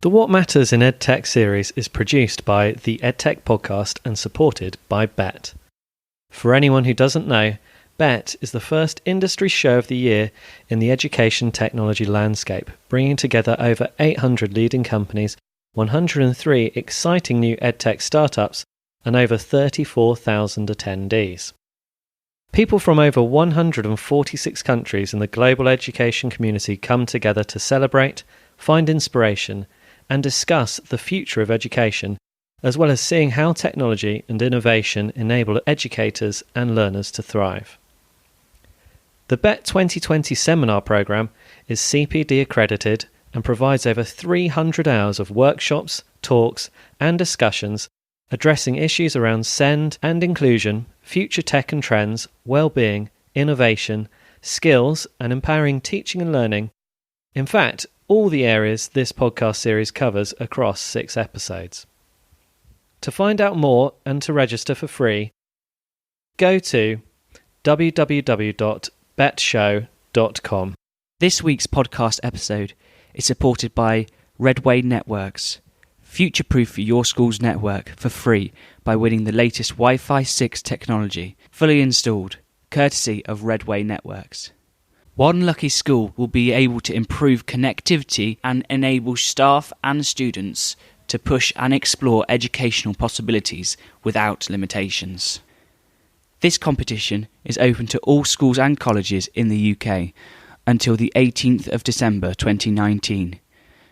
The What Matters in Edtech series is produced by the Edtech podcast and supported by Bett. For anyone who doesn't know, Bett is the first industry show of the year in the education technology landscape, bringing together over 800 leading companies, 103 exciting new edtech startups, and over 34,000 attendees. People from over 146 countries in the global education community come together to celebrate, find inspiration, and discuss the future of education, as well as seeing how technology and innovation enable educators and learners to thrive. The Bett 2020 seminar programme is CPD accredited and provides over 300 hours of workshops, talks and discussions addressing issues around SEND and inclusion, future tech and trends, well-being, innovation, skills and empowering teaching and learning. In fact, all the areas this podcast series covers across 6 episodes. To find out more and to register for free, go to www.bettshow.com. This week's podcast episode is supported by Redway Networks. Future-proof your school's network for free by winning the latest Wi-Fi 6 technology, fully installed, courtesy of Redway Networks. One lucky school will be able to improve connectivity and enable staff and students to push and explore educational possibilities without limitations. This competition is open to all schools and colleges in the UK until the 18th of December 2019.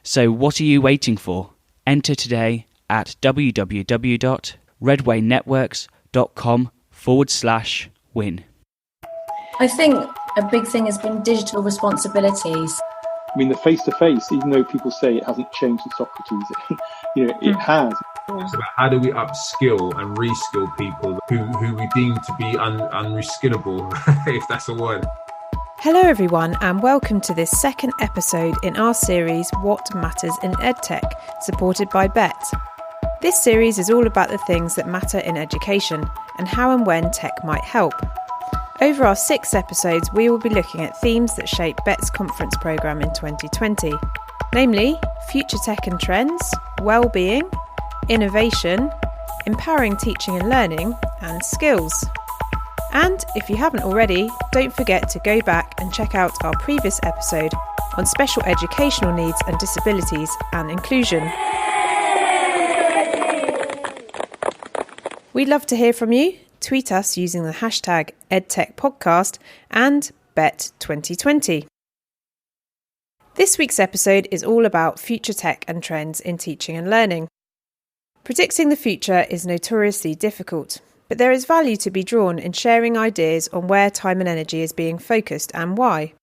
So what are you waiting for? Enter today at www.redwaynetworks.com/win. I think a big thing has been digital responsibilities. I mean, the face-to-face, even though people say it hasn't changed since Socrates, it has. It's about how do we upskill and reskill people who we deem to be unreskillable, if that's a word. Hello everyone and welcome to this second episode in our series What Matters in Edtech, supported by Bett. This series is all about the things that matter in education and how and when tech might help. Over our 6 episodes, we will be looking at themes that shape Bett's conference programme in 2020, namely future tech and trends, well-being, innovation, empowering teaching and learning, and skills. And if you haven't already, don't forget to go back and check out our previous episode on special educational needs and disabilities and inclusion. We'd love to hear from you. Tweet us using the hashtag EdTechPodcast and Bett2020. This week's episode is all about future tech and trends in teaching and learning. Predicting the future is notoriously difficult, but there is value to be drawn in sharing ideas on where time and energy is being focused and why.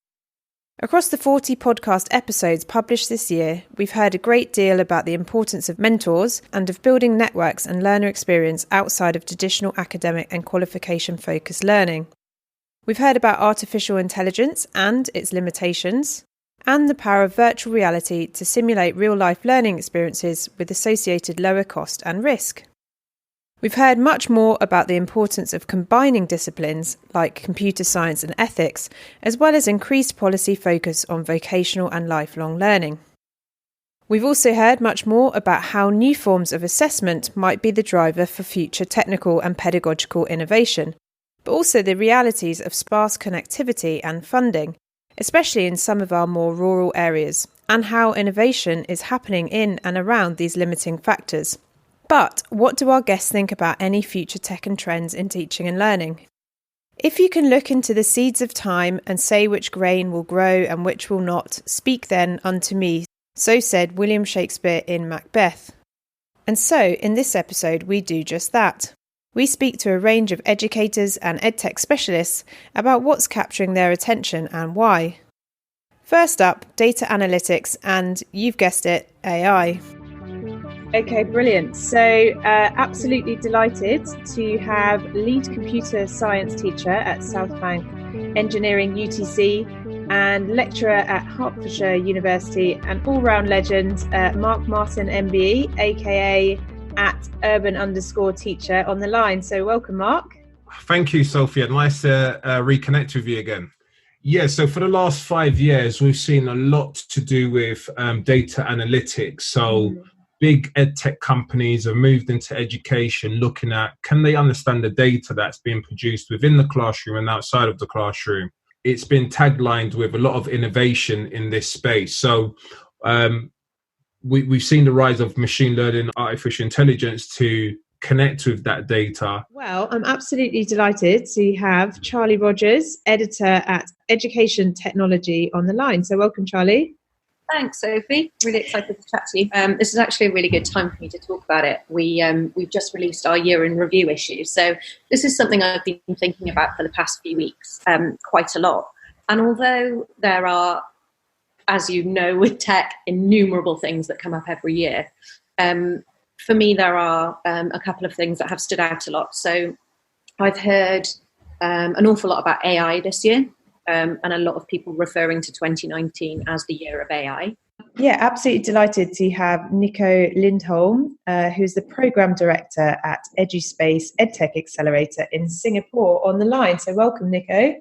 Across the 40 podcast episodes published this year, we've heard a great deal about the importance of mentors and of building networks and learner experience outside of traditional academic and qualification-focused learning. We've heard about artificial intelligence and its limitations, and the power of virtual reality to simulate real-life learning experiences with associated lower cost and risk. We've heard much more about the importance of combining disciplines like computer science and ethics, as well as increased policy focus on vocational and lifelong learning. We've also heard much more about how new forms of assessment might be the driver for future technical and pedagogical innovation, but also the realities of sparse connectivity and funding, especially in some of our more rural areas, and how innovation is happening in and around these limiting factors. But what do our guests think about any future tech and trends in teaching and learning? If you can look into the seeds of time and say which grain will grow and which will not, speak then unto me, so said William Shakespeare in Macbeth. And so, in this episode, we do just that. We speak to a range of educators and edtech specialists about what's capturing their attention and why. First up, data analytics and, you've guessed it, AI. Okay, brilliant. So absolutely delighted to have lead computer science teacher at Southbank Engineering UTC and lecturer at Hertfordshire University and all-round legend Mark Martin MBE, aka at urban_teacher on the line. So welcome, Mark. Thank you, Sophia. Nice to reconnect with you again. Yeah, so for the last 5 years, we've seen a lot to do with data analytics. So big edtech companies have moved into education, looking at, can they understand the data that's being produced within the classroom and outside of the classroom? It's been taglined with a lot of innovation in this space. So we've seen the rise of machine learning, artificial intelligence to connect with that data. Well, I'm absolutely delighted to have Charlie Rogers, editor at Education Technology, on the line. So welcome, Charlie. Thanks, Sophie. Really excited to chat to you. This is actually a really good time for me to talk about it. We've just released our year in review issue. So this is something I've been thinking about for the past few weeks, quite a lot. And although there are, as you know, with tech, innumerable things that come up every year, for me, there are a couple of things that have stood out a lot. So I've heard an awful lot about AI this year. And a lot of people referring to 2019 as the year of AI. Yeah, absolutely delighted to have Nico Lindholm, who's the Programme Director at EduSpace EdTech Accelerator in Singapore, on the line. So welcome, Nico.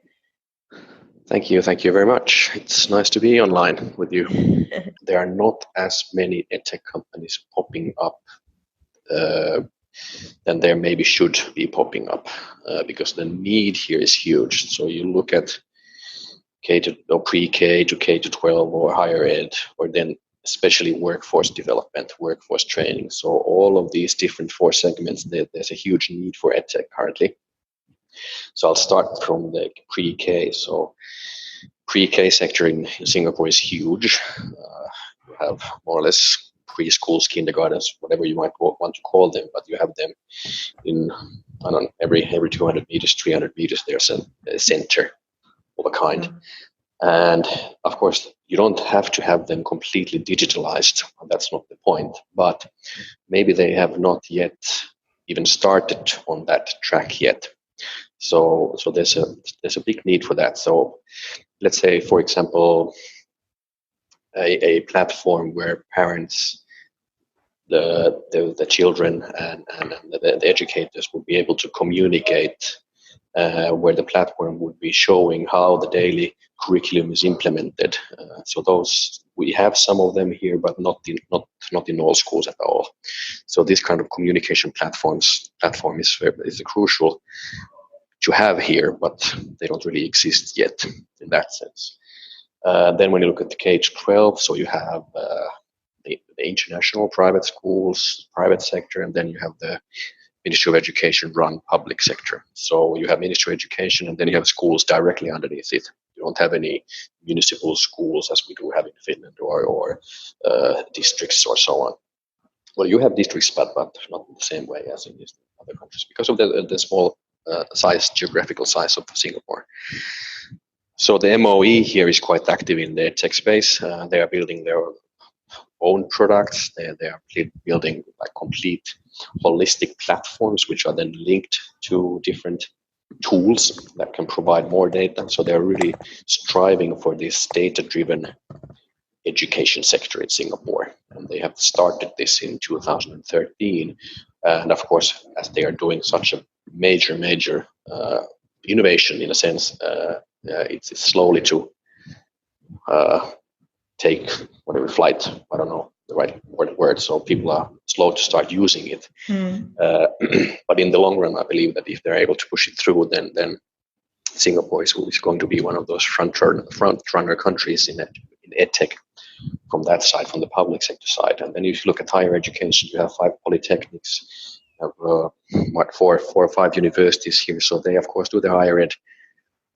Thank you very much. It's nice to be online with you. There are not as many EdTech companies popping up than there maybe should be popping up because the need here is huge. So you look at pre-K to K-12 or higher ed, or then especially workforce development, workforce training. So all of these different 4 segments, there's a huge need for EdTech currently. So I'll start from the pre-K. So pre-K sector in Singapore is huge. You have more or less preschools, kindergartens, whatever you might want to call them, but you have them in, I don't know, every 200 meters, 300 meters, there's a center of a kind. And of course, you don't have to have them completely digitalized. That's not the point. But maybe they have not yet even started on that track yet. So there's a big need for that. So let's say, for example, a platform where parents, the children and the educators would be able to communicate, where the platform would be showing how the daily curriculum is implemented. So those, we have some of them here, but not in all schools at all. So this kind of communication platform is crucial to have here, but they don't really exist yet in that sense. Then when you look at the K-12, so you have the international private schools, private sector, and then you have the Ministry of Education run public sector. So you have Ministry of Education, and then you have schools directly underneath it. You don't have any municipal schools as we do have in Finland, or districts or so on. Well, you have districts, but not in the same way as in these other countries because of the small geographical size of Singapore. So the MOE here is quite active in the tech space. They are building their own products. They are building like complete holistic platforms, which are then linked to different tools that can provide more data. So they're really striving for this data-driven education sector in Singapore. And they have started this in 2013. And of course, as they are doing such a major innovation in a sense, it's slowly to take whatever flight, I don't know the right word, so people are slow to start using it. But in the long run, I believe that if they're able to push it through, then Singapore is going to be one of those front runner countries in EdTech from that side, from the public sector side. And then if you look at higher education, you have 5 polytechnics, you have 4 or 5 universities here, so they of course do their higher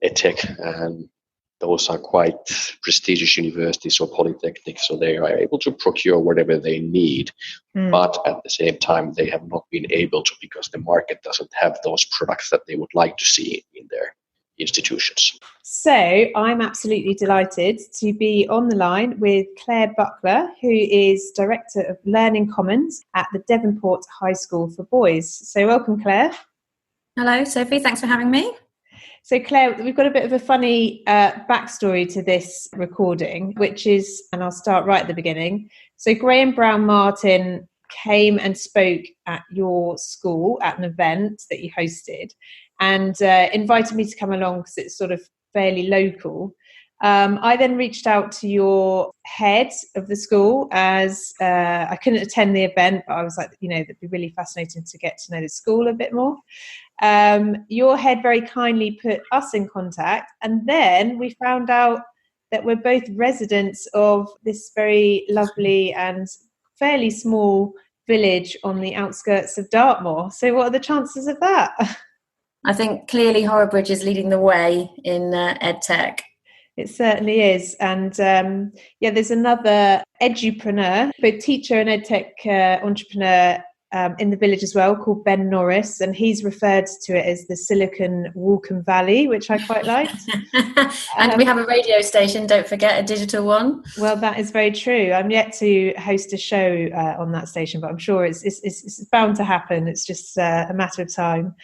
EdTech, and those are quite prestigious universities or polytechnics, so they are able to procure whatever they need. But at the same time, they have not been able to because the market doesn't have those products that they would like to see in their institutions. So I'm absolutely delighted to be on the line with Claire Buckler, who is Director of Learning Commons at the Devonport High School for Boys. So welcome, Claire. Hello, Sophie. Thanks for having me. So Claire, we've got a bit of a funny backstory to this recording, which is, and I'll start right at the beginning. So Graham Brown Martin came and spoke at your school at an event that you hosted and invited me to come along because it's sort of fairly local. I then reached out to your head of the school as I couldn't attend the event, but I was like, that'd be really fascinating to get to know the school a bit more. Your head very kindly put us in contact, and then we found out that we're both residents of this very lovely and fairly small village on the outskirts of Dartmoor. So what are the chances of that? I think clearly Horrobridge is leading the way in EdTech. It certainly is. And there's another edupreneur, both teacher and EdTech entrepreneur in the village as well, called Ben Norris, and he's referred to it as the Silicon Walkham Valley, which I quite liked. And we have a radio station, don't forget, a digital one. Well, that is very true. I'm yet to host a show on that station, but I'm sure it's bound to happen. It's just a matter of time.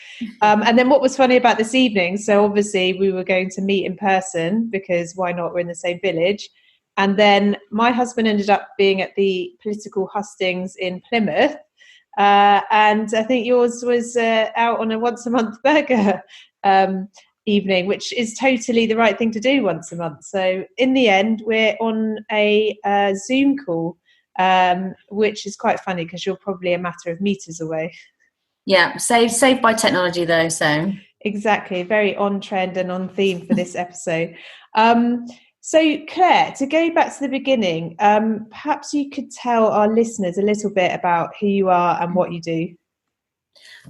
And then what was funny about this evening, so obviously we were going to meet in person because why not? We're in the same village. And then my husband ended up being at the political hustings in Plymouth. And I think yours was out on a once a month burger evening, which is totally the right thing to do once a month. So in the end, we're on a Zoom call, which is quite funny because you're probably a matter of meters away. Yeah, saved by technology though. So exactly, very on trend and on theme for this episode. So Claire, to go back to the beginning, perhaps you could tell our listeners a little bit about who you are and what you do.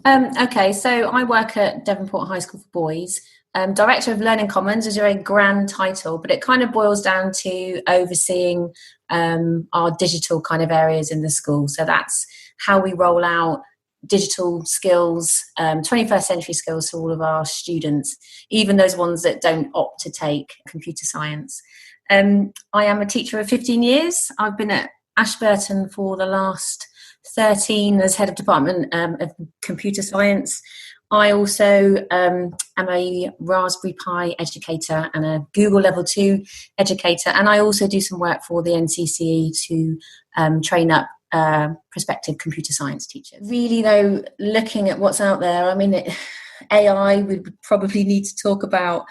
Okay, so I work at Devonport High School for Boys. Director of Learning Commons is a very grand title, but it kind of boils down to overseeing our digital kind of areas in the school. So that's how we roll out digital skills, 21st century skills to all of our students, even those ones that don't opt to take computer science. I am a teacher of 15 years. I've been at Ashburton for the last 13 as head of department of computer science. I also am a Raspberry Pi educator and a Google Level 2 educator, and I also do some work for the NCCE to train up prospective computer science teachers. Really though, looking at what's out there, I mean, AI we would probably need to talk about.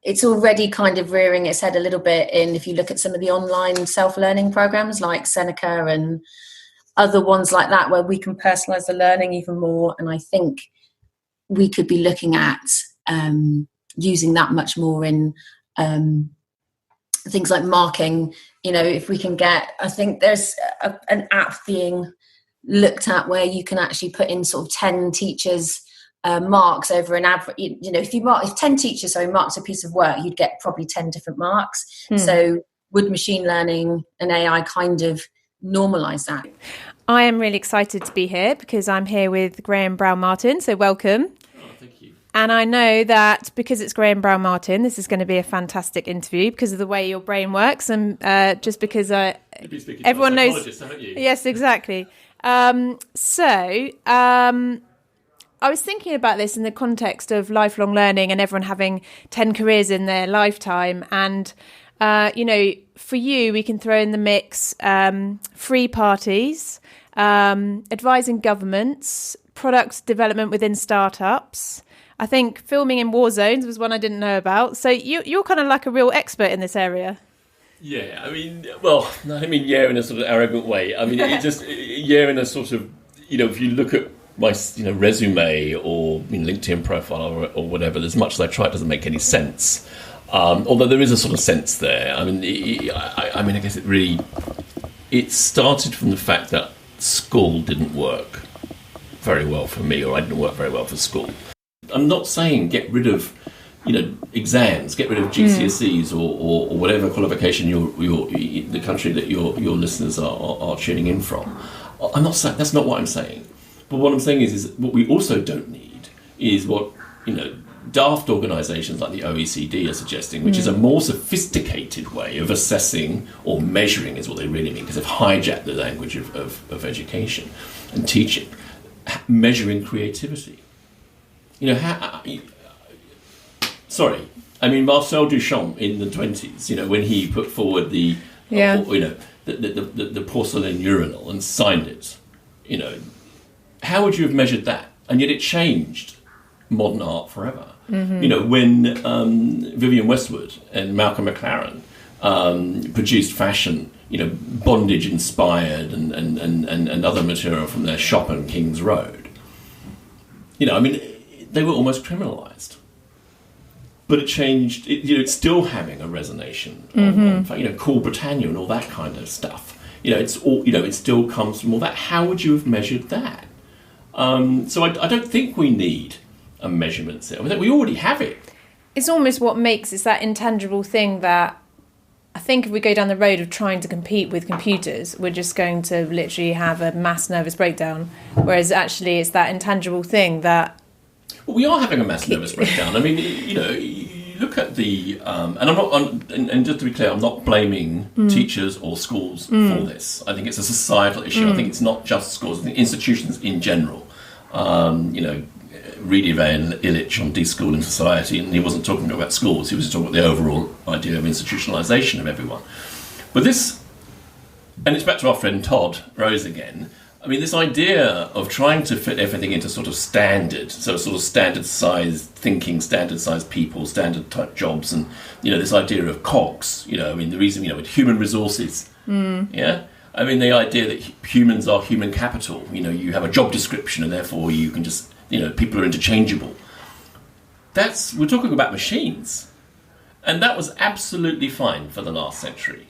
It's already kind of rearing its head a little bit in, if you look at some of the online self-learning programs like Seneca and other ones like that, where we can personalize the learning even more. And I think we could be looking at using that much more in things like marking. If we can get, I think there's an app being looked at where you can actually put in sort of 10 teachers marks over an average. If 10 teachers marked a piece of work, you'd get probably 10 different marks. So would machine learning and AI kind of normalise that? I am really excited to be here because I'm here with Graham Brown-Martin, so welcome. Thank you. And I know that because it's Graham Brown-Martin, this is going to be a fantastic interview because of the way your brain works, and just because everyone knows. Haven't you? Yes, exactly. I was thinking about this in the context of lifelong learning and everyone having 10 careers in their lifetime. And, for you, we can throw in the mix free parties, advising governments, product development within startups. I think filming in war zones was one I didn't know about. So you're kind of like a real expert in this area. Yeah, in a sort of arrogant way. I mean, in a sort of, if you look at my, resume or LinkedIn profile or whatever, as much as I try, it doesn't make any sense. Although there is a sort of sense there. I guess it started from the fact that school didn't work very well for me, or I didn't work very well for school. I'm not saying get rid of, exams, get rid of GCSEs or whatever qualification the country that your listeners are tuning in from. I'm not saying, that's not what I'm saying. But what I'm saying is what we also don't need is what, daft organisations like the OECD are suggesting, which is a more sophisticated way of assessing or measuring, is what they really mean, because they've hijacked the language of education and teaching, measuring creativity. Marcel Duchamp in the 20s, when he put forward the porcelain urinal and signed it, how would you have measured that? And yet it changed modern art forever. When Vivienne Westwood and Malcolm McLaren produced fashion, bondage inspired and other material from their shop on King's Road, they were almost criminalised. But it changed. It's still having a resonation. On Cool Britannia and all that kind of stuff. It's all. It still comes from all that. How would you have measured that? So I don't think we need a measurement set. I think we already have it. It's almost what makes it's that intangible thing that I think if we go down the road of trying to compete with computers, we're just going to literally have a mass nervous breakdown. Whereas actually, it's that intangible thing that. Well, we are having a mass nervous breakdown. I mean, you look at the, and I'm not, and just to be clear, I'm not blaming teachers or schools for this. I think it's a societal issue. I think it's not just schools. I think institutions in general. Read Ivan Illich on Deschooling Society, and he wasn't talking about schools. He was talking about the overall idea of institutionalisation of everyone. But this, and it's back to our friend Todd Rose again. I mean, this idea of trying to fit everything into sort of standard size thinking, standard size people, standard type jobs, and this idea of cogs. The reason with human resources, the idea that humans are human capital. You have a job description, and therefore you can just people are interchangeable. We're talking about machines, and that was absolutely fine for the last century.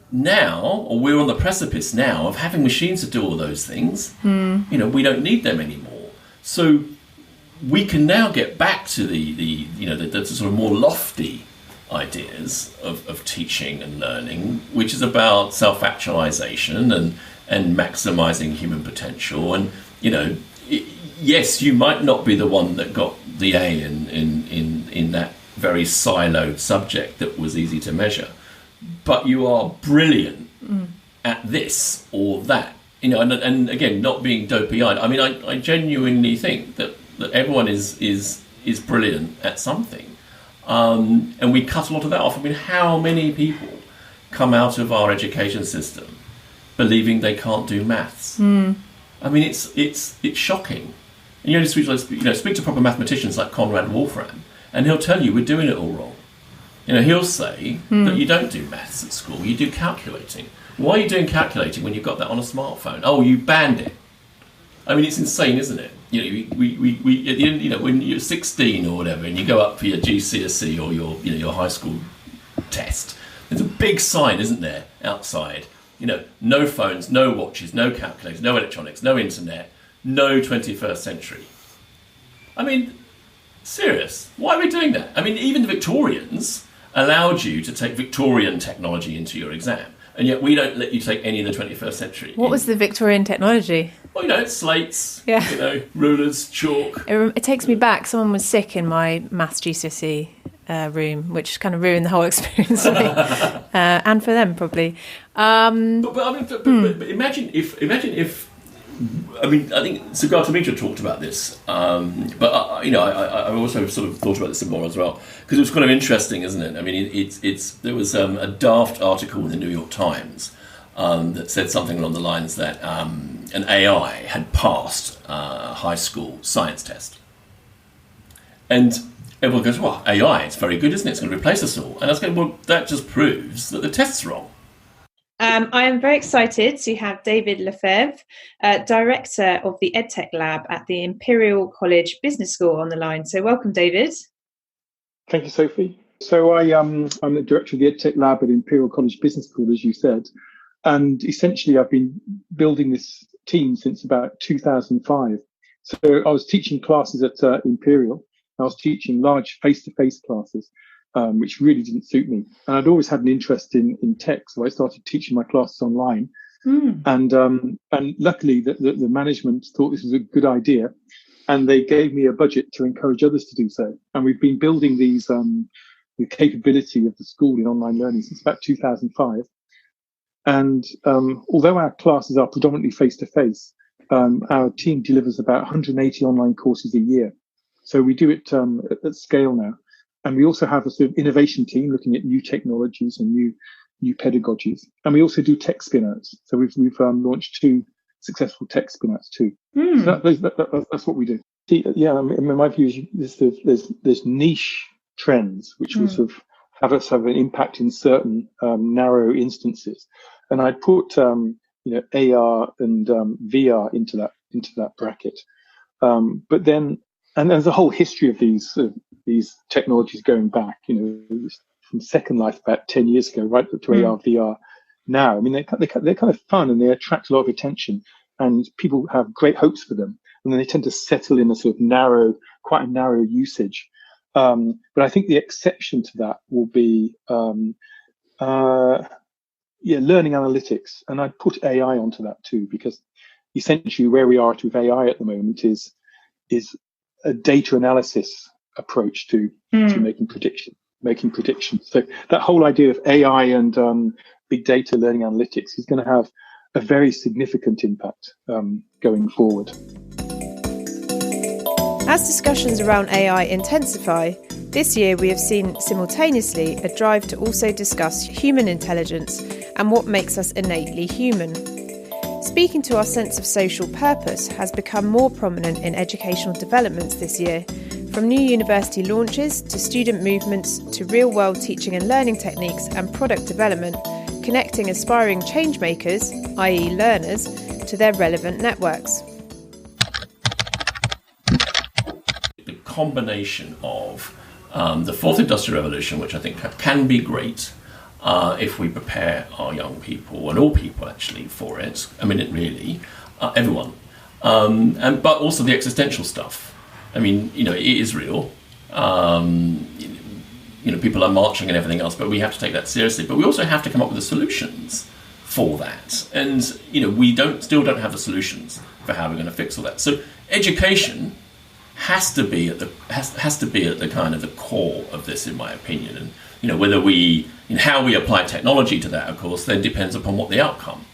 Now, or we're on the precipice now of having machines to do all those things. We don't need them anymore. So we can now get back to the sort of more lofty ideas of teaching and learning, which is about self-actualization and maximizing human potential. And yes, you might not be the one that got the A in that very siloed subject that was easy to measure. But you are brilliant at this or that, and again, not being dopey-eyed. I mean, I genuinely think that everyone is brilliant at something, and we cut a lot of that off. I mean, how many people come out of our education system believing they can't do maths? I mean, it's shocking. And you only speak to proper mathematicians like Conrad Wolfram, and he'll tell you we're doing it all wrong. He'll say that you don't do maths at school, you do calculating. Why are you doing calculating when you've got that on a smartphone? Oh, you banned it. I mean, it's insane, isn't it? We at the end, when you're 16 or whatever, and you go up for your GCSE or your high school test, there's a big sign, isn't there, outside? No phones, no watches, no calculators, no electronics, no internet, no 21st century. I mean, serious. Why are we doing that? I mean, even the Victorians allowed you to take Victorian technology into your exam, and yet we don't let you take any of the 21st century. What was the Victorian technology? Well, it's slates, rulers, chalk. It takes me back. Someone was sick in my maths GCSE room, which kind of ruined the whole experience for me, and for them probably. But imagine if. I mean, I think Sagar Tamitra talked about this, but I also sort of thought about this some more as well, because it was kind of interesting, isn't it? I mean, there was a daft article in the New York Times that said something along the lines that an AI had passed a high school science test, and everyone goes, "Well, AI, it's very good, isn't it? It's going to replace us all." And I was going, "Well, that just proves that the test's wrong." I am very excited to have David Lefebvre, Director of the Edtech Lab at the Imperial College Business School, on the line. So welcome, David. Thank you, Sophie. So I'm the Director of the Edtech Lab at Imperial College Business School, as you said. And essentially, I've been building this team since about 2005. So I was teaching classes at Imperial. I was teaching large face-to-face classes. Which really didn't suit me. And I'd always had an interest in tech, so I started teaching my classes online. And luckily, the management thought this was a good idea, and they gave me a budget to encourage others to do so. And we've been building the capability of the school in online learning since about 2005. And although our classes are predominantly face-to-face, our team delivers about 180 online courses a year. So we do it at scale now. And we also have a sort of innovation team looking at new technologies and new pedagogies. And we also do tech spin-outs. So we've launched 2 successful tech spin-outs too. So that's what we do. Yeah, I mean, my view is there's niche trends which will sort of have an impact in certain narrow instances, and I'd put AR and VR into that bracket. But then, and there's a whole history of these technologies going back, from Second Life about 10 years ago, right up to AR, VR now. I mean, they're kind of fun and they attract a lot of attention, and people have great hopes for them. And then they tend to settle in a sort of quite a narrow usage. But I think the exception to that will be, learning analytics. And I'd put AI onto that too, because essentially where we are with AI at the moment is a data analysis approach to making predictions. So that whole idea of AI and big data learning analytics is going to have a very significant impact going forward. As discussions around AI intensify, this year we have seen simultaneously a drive to also discuss human intelligence and what makes us innately human. Speaking to our sense of social purpose has become more prominent in educational developments this year, from new university launches to student movements to real-world teaching and learning techniques and product development, connecting aspiring changemakers, i.e. learners, to their relevant networks. The combination of the fourth industrial revolution, which I think can be great if we prepare our young people, and all people actually, for it. I mean, it really, everyone. But also the existential stuff. I mean, it is real. People are marching and everything else, but we have to take that seriously. But we also have to come up with the solutions for that. And, we still don't have the solutions for how we're going to fix all that. So education has to be at the kind of the core of this, in my opinion. And whether how we apply technology to that, of course, then depends upon what the outcome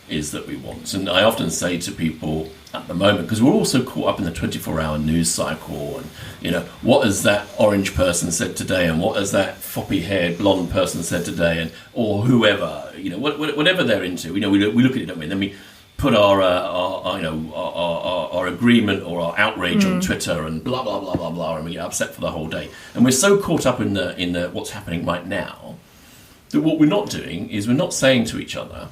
is that we want. And I often say to people at the moment, because we're all so caught up in the 24-hour news cycle, and what has that orange person said today, and what has that floppy-haired blonde person said today, or whoever, whatever they're into. We look at it, don't we? And then we put our agreement or our outrage on Twitter and blah blah blah blah blah, and we get upset for the whole day. And we're so caught up in the what's happening right now that what we're not doing is we're not saying to each other,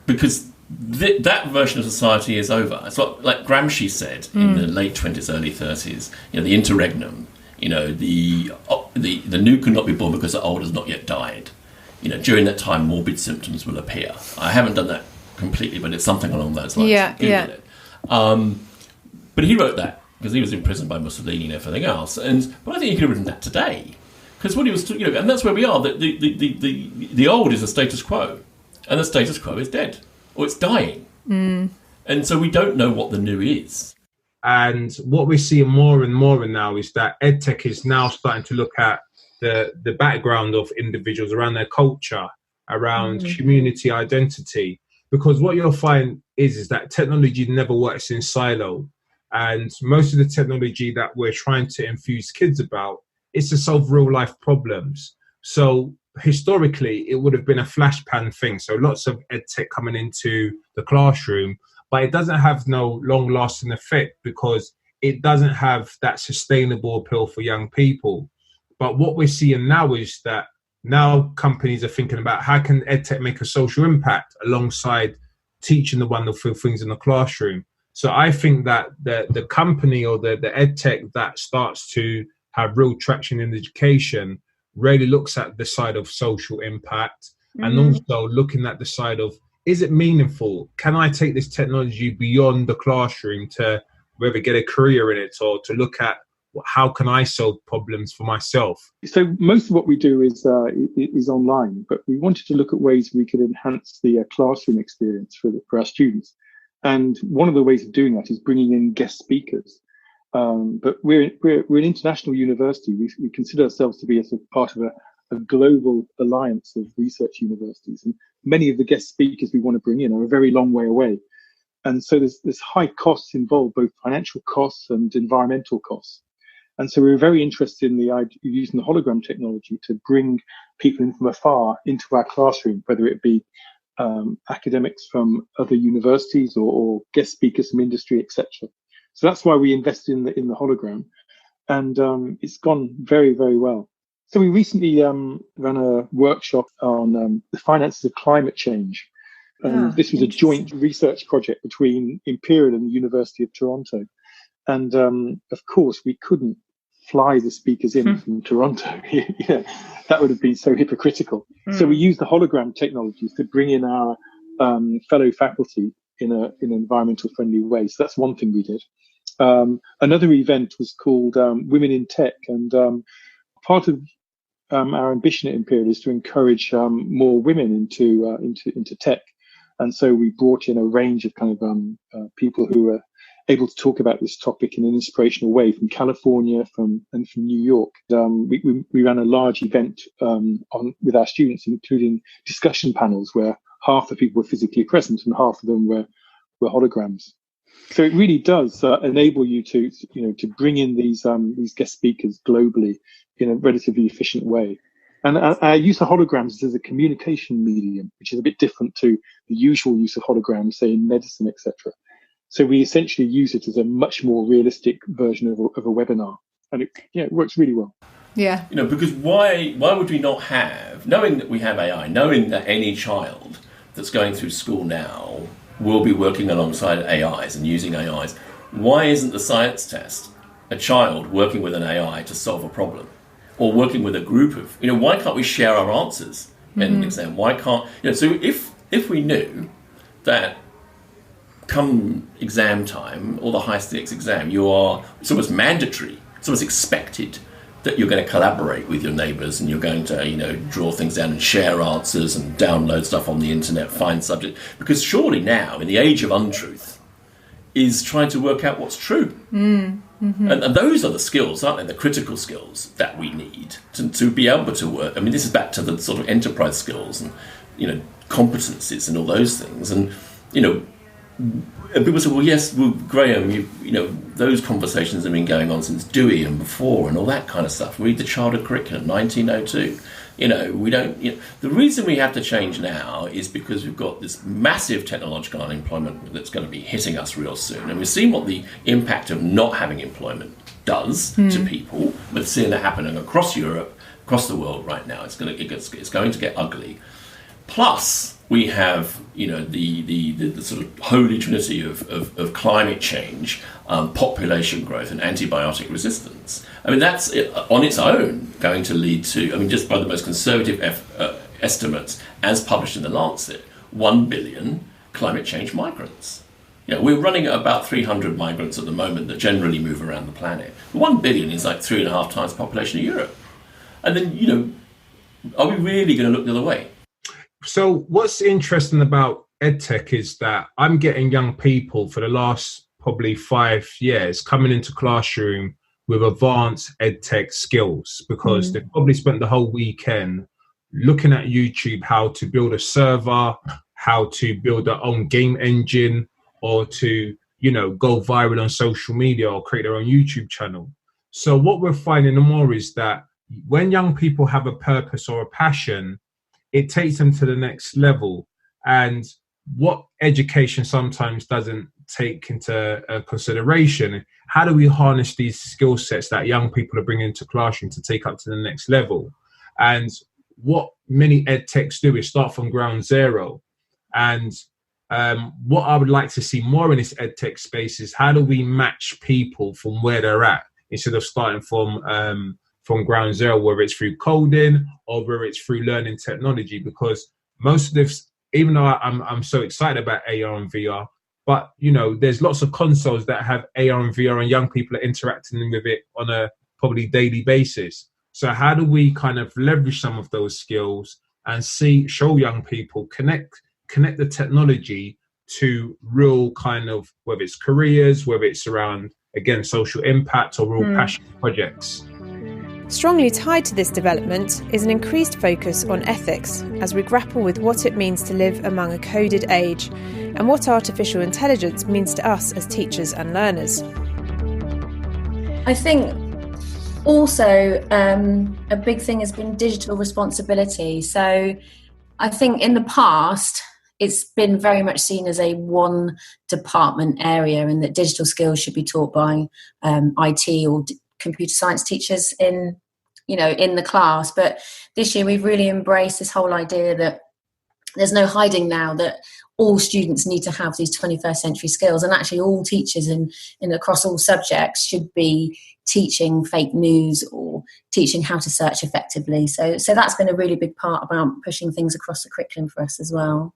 because that version of society is over. It's like Gramsci said in the late 20s, early 30s. The interregnum. The new cannot be born because the old has not yet died. During that time, morbid symptoms will appear. I haven't done that completely, but it's something along those lines. Google it. But he wrote that because he was imprisoned by Mussolini and everything else. But I think he could have written that today, because what he was, and that's where we are. The old is the status quo, and the status quo is dead, or it's dying. And so we don't know what the new is. And what we're seeing more and more now is that EdTech is now starting to look at the background of individuals, around their culture, around community identity. Because what you'll find is that technology never works in silo. And most of the technology that we're trying to infuse kids about is to solve real life problems. So historically, it would have been a flash pan thing. So lots of EdTech coming into the classroom, but it doesn't have no long lasting effect because it doesn't have that sustainable appeal for young people. But what we're seeing now is that now companies are thinking about how can EdTech make a social impact alongside teaching the wonderful things in the classroom. So I think that the company or the EdTech that starts to have real traction in education really looks at the side of social impact and also looking at the side of, is it meaningful? Can I take this technology beyond the classroom to whether get a career in it or to look at how can I solve problems for myself? So most of what we do is online, but we wanted to look at ways we could enhance the classroom experience for our students. And one of the ways of doing that is bringing in guest speakers. But we're an international university. We consider ourselves to be a sort of part of a global alliance of research universities. And many of the guest speakers we want to bring in are a very long way away. And so there's high costs involved, both financial costs and environmental costs. And so we were very interested in the idea of using the hologram technology to bring people in from afar into our classroom, whether it be academics from other universities or guest speakers from industry, etc. So that's why we invested in the hologram, and it's gone very, very well. So we recently ran a workshop on the finances of climate change. This was a joint research project between Imperial and the University of Toronto. And of course, we couldn't fly the speakers in from Toronto. Yeah, that would have been so hypocritical. So we used the hologram technologies to bring in our fellow faculty in an environmental friendly way. So that's one thing we did. Another event was called Women in Tech, and part of our ambition at Imperial is to encourage more women into tech. And so we brought in a range of kind of people who were able to talk about this topic in an inspirational way from California and from New York. We ran a large event with our students, including discussion panels where half the people were physically present and half of them were holograms. So it really does enable you to bring in these guest speakers globally in a relatively efficient way. And I use the holograms as a communication medium, which is a bit different to the usual use of holograms, say in medicine, etc. So we essentially use it as a much more realistic version of a webinar, and it works really well. Yeah, because why would we not have, knowing that we have AI, knowing that any child that's going through school now will be working alongside AIs and using AIs, why isn't the science test a child working with an AI to solve a problem? Or working with a group of, why can't we share our answers in an exam? Why can't, so if we knew that come exam time, or the high stakes exam, it's almost mandatory, it's almost expected that you're going to collaborate with your neighbours and you're going to, draw things down and share answers and download stuff on the internet, find subject. Because surely now, in the age of untruth, is trying to work out what's true. And those are the skills, aren't they? The critical skills that we need to be able to work. I mean, this is back to the sort of enterprise skills and, competencies and all those things. And, and people say, well, yes, Graham, those conversations have been going on since Dewey and before and all that kind of stuff. Read the Charter Curriculum, 1902. We don't. The reason we have to change now is because we've got this massive technological unemployment that's going to be hitting us real soon, and we've seen what the impact of not having employment does to people. We're seeing that happening across Europe, across the world right now. It's going to get ugly. Plus, we have the sort of holy trinity of climate change, population growth, and antibiotic resistance. I mean, that's on its own going to lead to, just by the most conservative estimates, as published in the Lancet, 1 billion climate change migrants. We're running at about 300 migrants at the moment that generally move around the planet. 1 billion is like 3.5 times the population of Europe. And then, are we really going to look the other way? So what's interesting about Edtech is that I'm getting young people for the last probably 5 years coming into classroom with advanced Edtech skills, because they've probably spent the whole weekend looking at YouTube how to build a server, how to build their own game engine, or to, go viral on social media or create their own YouTube channel. So what we're finding more is that when young people have a purpose or a passion, it takes them to the next level. And what education sometimes doesn't take into consideration, how do we harness these skill sets that young people are bringing into classroom to take up to the next level? And what many edtechs do is start from ground zero. And what I would like to see more in this edtech space is how do we match people from where they're at, instead of starting from ground zero, whether it's through coding or whether it's through learning technology. Because most of this, even though I'm so excited about AR and VR, but there's lots of consoles that have AR and VR, and young people are interacting with it on a probably daily basis. So how do we kind of leverage some of those skills and show young people, connect the technology to real kind of, whether it's careers, whether it's around, again, social impact or real passion projects. Strongly tied to this development is an increased focus on ethics as we grapple with what it means to live among a coded age and what artificial intelligence means to us as teachers and learners. I think also a big thing has been digital responsibility. So I think in the past, it's been very much seen as a one department area, and that digital skills should be taught by IT or computer science teachers in the class. But this year we've really embraced this whole idea that there's no hiding now that all students need to have these 21st century skills, and actually all teachers in across all subjects should be teaching fake news or teaching how to search effectively. So that's been a really big part about pushing things across the curriculum for us as well.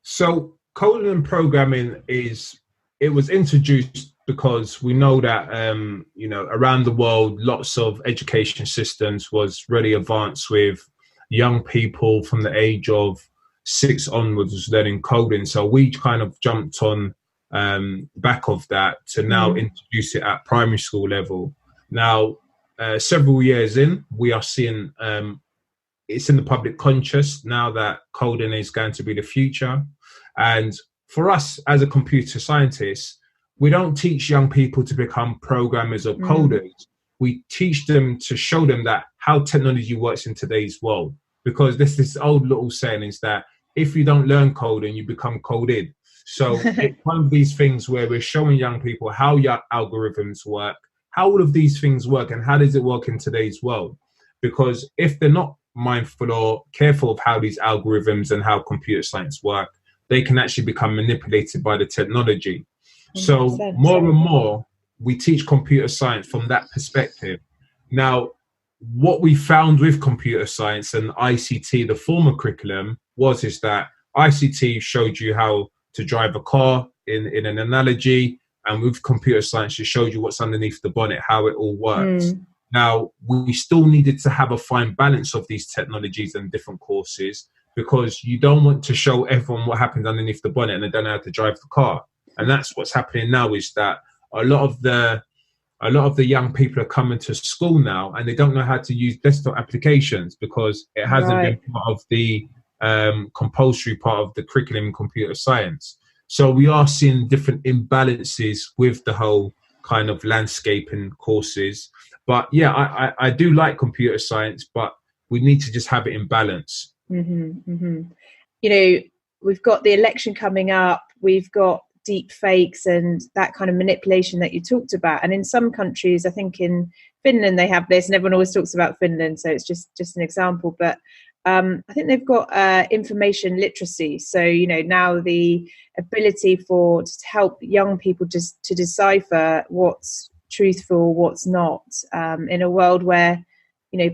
So coding and programming was introduced because we know that around the world, lots of education systems was really advanced with young people from the age of 6 onwards learning coding. So we kind of jumped on back of that to now introduce it at primary school level. Now, several years in, we are seeing it's in the public conscious now that coding is going to be the future. And for us as a computer scientist, we don't teach young people to become programmers or coders. We teach them to show them that how technology works in today's world. Because this old little saying is that if you don't learn coding, you become coded. So it's one of these things where we're showing young people how your algorithms work, how all of these things work, and how does it work in today's world. Because if they're not mindful or careful of how these algorithms and how computer science work, they can actually become manipulated by the technology. 100%. So more and more, we teach computer science from that perspective. Now, what we found with computer science and ICT, the former curriculum, is that ICT showed you how to drive a car in an analogy, and with computer science, it showed you what's underneath the bonnet, how it all works. Now, we still needed to have a fine balance of these technologies and different courses, because you don't want to show everyone what happens underneath the bonnet and they don't know how to drive the car. And that's what's happening now, is that a lot of the young people are coming to school now and they don't know how to use desktop applications because it hasn't been part of the compulsory part of the curriculum in computer science. So we are seeing different imbalances with the whole kind of landscape and courses. But yeah, I do like computer science, but we need to just have it in balance. We've got the election coming up. We've got deep fakes and that kind of manipulation that you talked about. And in some countries, I think in Finland, they have this, and everyone always talks about Finland. So it's just an example. But I think they've got information literacy. So, now the ability to help young people just to decipher what's truthful, what's not, in a world where,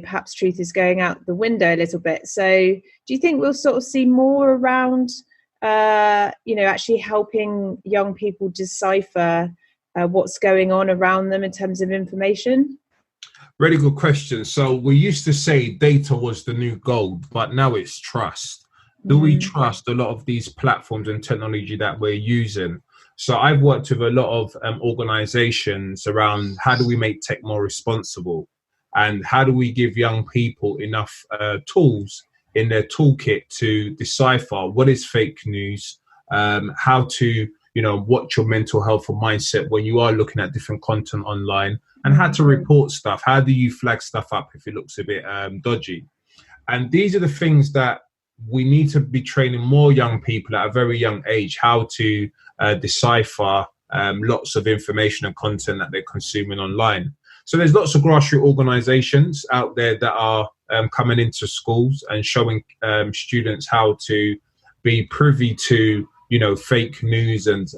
perhaps truth is going out the window a little bit. So do you think we'll sort of see more around, actually helping young people decipher what's going on around them in terms of information? Really good question. So we used to say data was the new gold, but now it's trust. Do we trust a lot of these platforms and technology that we're using? So I've worked with a lot of organizations around how do we make tech more responsible, and how do we give young people enough tools in their toolkit to decipher what is fake news, how to watch your mental health or mindset when you are looking at different content online, and how to report stuff. How do you flag stuff up if it looks a bit dodgy? And these are the things that we need to be training more young people at a very young age, how to decipher lots of information and content that they're consuming online. So there's lots of grassroots organizations out there that are coming into schools and showing students how to be privy to fake news and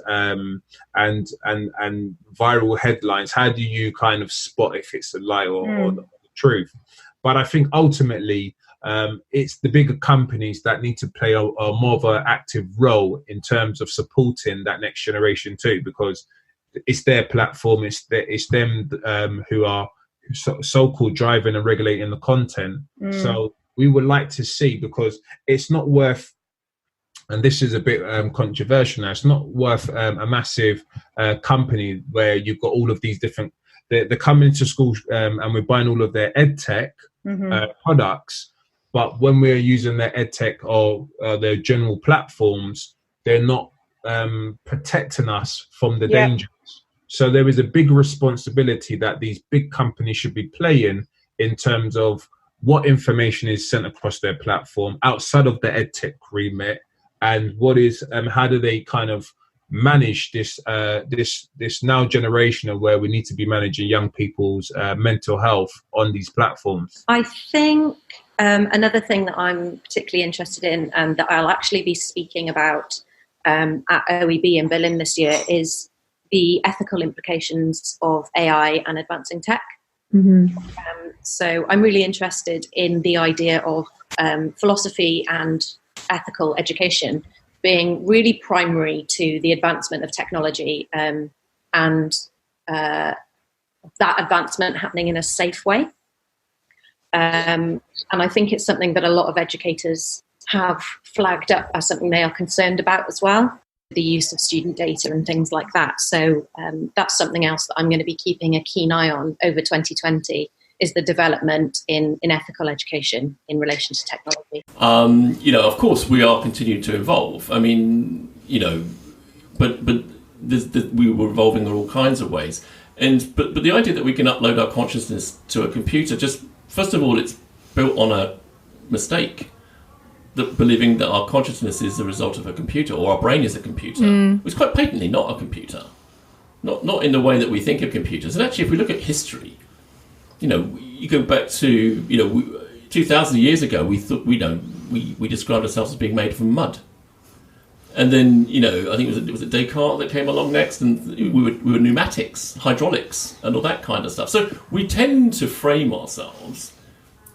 viral headlines. How do you kind of spot if it's a lie or the truth? But I think ultimately it's the bigger companies that need to play a more of an active role in terms of supporting that next generation too, because it's their platform, it's them who are so-called driving and regulating the content. So we would like to see, because it's not worth, and this is a bit controversial now, it's not worth a massive company where you've got all of these different, they're coming into schools and we're buying all of their Edtech products, but when we're using their Edtech or their general platforms, they're not protecting us from the dangers. So there is a big responsibility that these big companies should be playing in terms of what information is sent across their platform outside of the Edtech remit, and what is how do they kind of manage this now generation of where we need to be managing young people's mental health on these platforms? I think another thing that I'm particularly interested in, and that I'll actually be speaking about at OEB in Berlin this year, is the ethical implications of AI and advancing tech. So I'm really interested in the idea of philosophy and ethical education being really primary to the advancement of technology, and that advancement happening in a safe way. And I think it's something that a lot of educators have flagged up as something they are concerned about as well, the use of student data and things like that. So that's something else that I'm going to be keeping a keen eye on over 2020, is the development in ethical education in relation to technology. Of course, we are continuing to evolve. I mean, but we were evolving in all kinds of ways. But the idea that we can upload our consciousness to a computer, just first of all, it's built on a mistake, that believing that our consciousness is the result of a computer, or our brain is a computer. It's quite patently not a computer, not in the way that we think of computers. And actually, if we look at history, you go back to 2,000 years ago, we thought we described ourselves as being made from mud. And then, I think it was Descartes that came along next, and we were pneumatics, hydraulics, and all that kind of stuff. So we tend to frame ourselves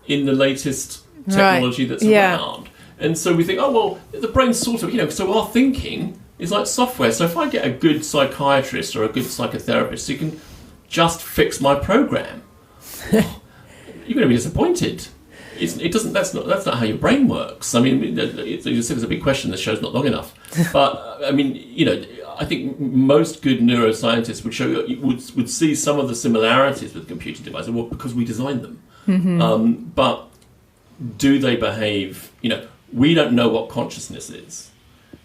in the latest technology that's around. And so we think, oh, well, the brain's sort of, so our thinking is like software. So if I get a good psychiatrist or a good psychotherapist who can just fix my program, you're going to be disappointed. That's not how your brain works. I mean, it's a big question. The show's not long enough, but I mean, I think most good neuroscientists would see some of the similarities with computer devices, because we designed them. But do they behave? We don't know what consciousness is,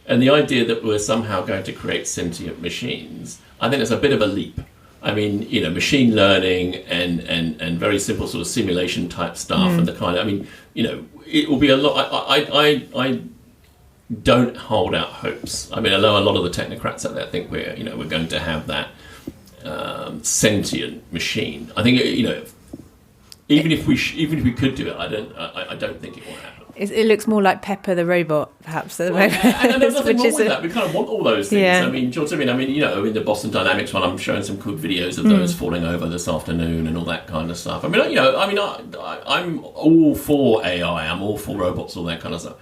and the idea that we're somehow going to create sentient machines, I think it's a bit of a leap. I mean, machine learning and very simple sort of simulation type stuff and the kind of, it will be a lot. I don't hold out hopes. I mean, although a lot of the technocrats out there think we're going to have that sentient machine. I think even if we could do it, I don't think it will happen. It looks more like Pepper the robot, perhaps, at the moment. And there's nothing wrong with that. We kind of want all those things. Yeah. I mean, do you know what I mean? In the Boston Dynamics one, I'm showing some cool videos of those falling over this afternoon and all that kind of stuff. I mean, I'm all for AI. I'm all for robots, all that kind of stuff.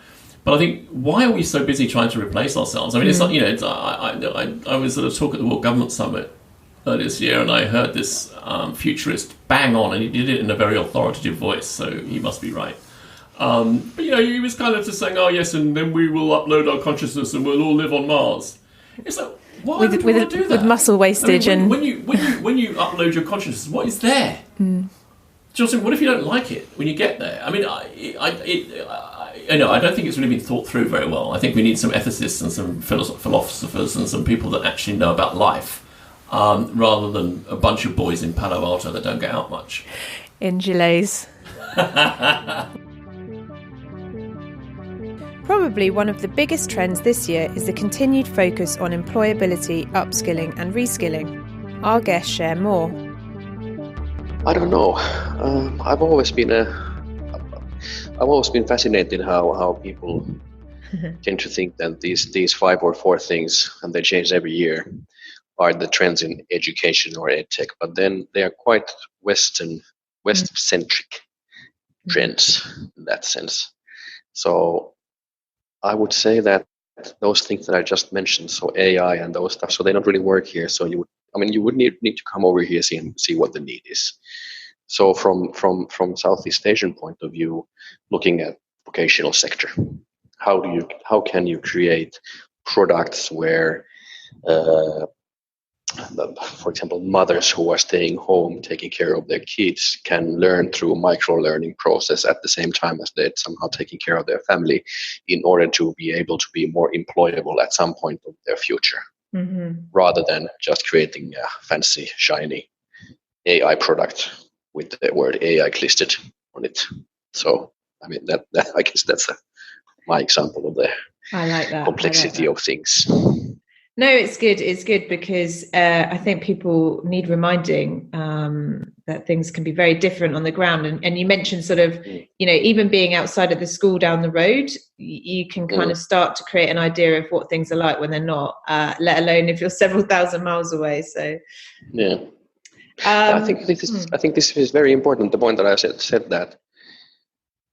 But I think, why are we so busy trying to replace ourselves? I mean, it's like, I was at a talk at the World Government Summit earlier this year, and I heard this futurist bang on, and he did it in a very authoritative voice, so he must be right. But he was kind of just saying, "Oh yes, and then we will upload our consciousness, and we'll all live on Mars." It's like, why would you want to do that? With muscle wastage, when you upload your consciousness, what is there? Just what if you don't like it when you get there? I mean, I don't think it's really been thought through very well. I think we need some ethicists and some philosophers and some people that actually know about life, rather than a bunch of boys in Palo Alto that don't get out much. In Gilets. Probably one of the biggest trends this year is the continued focus on employability, upskilling and reskilling. Our guests share more. I don't know. I've always been fascinated how people tend to think that these 5 or 4 things, and they change every year, are the trends in education or edtech. But then they are quite West-centric trends in that sense. So I would say that those things that I just mentioned, so AI and those stuff, so they don't really work here. So you would need to come over here and see what the need is. So from Southeast Asian point of view, looking at vocational sector, how can you create products where, for example, mothers who are staying home taking care of their kids can learn through micro-learning process at the same time as they're somehow taking care of their family, in order to be able to be more employable at some point of their future, rather than just creating a fancy, shiny AI product with the word AI listed on it. So, I mean, that I guess that's my example of I like that. complexity of things. No, it's good. It's good because I think people need reminding that things can be very different on the ground. And you mentioned sort of, even being outside of the school down the road, you can kind of start to create an idea of what things are like when they're not, let alone if you're several thousand miles away. So, yeah. I think this is very important. The point that I said that.